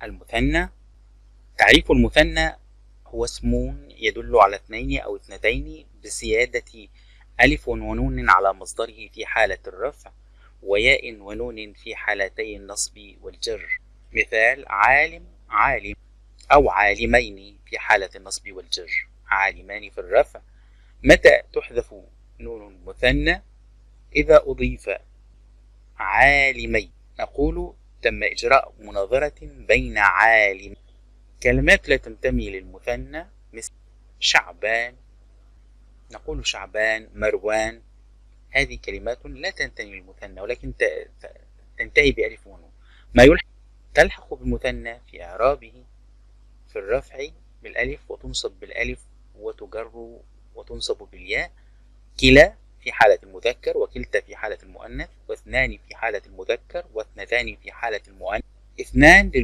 المثنى. تعريف المثنى هو اسم يدل على اثنين أو اثنتين بزيادة ألف ونون على مصدره في حالة الرفع، وياء ونون في حالتي النصب والجر. مثال: عالم، عالم، أو عالمين في حالة النصب والجر، عالمان في الرفع. متى تحذف نون المثنى؟ إذا أضيف عالمين، نقول تم إجراء مناظرة بين عالم. كلمات لا تنتمي للمثنى مثل شعبان، نقول شعبان، مروان، هذه كلمات لا تنتمي للمثنى ولكن تنتهي بألف ونون. ما تلحق بالمثنى في إعرابه في الرفع بالألف، وتنصب بالألف، وتجر وتنصب بالياء. كلا في حالة المذكر، وكلتا في حالة المؤنث، واثنان في حالة المذكر، واثنتان في حالة المؤنث. اثنان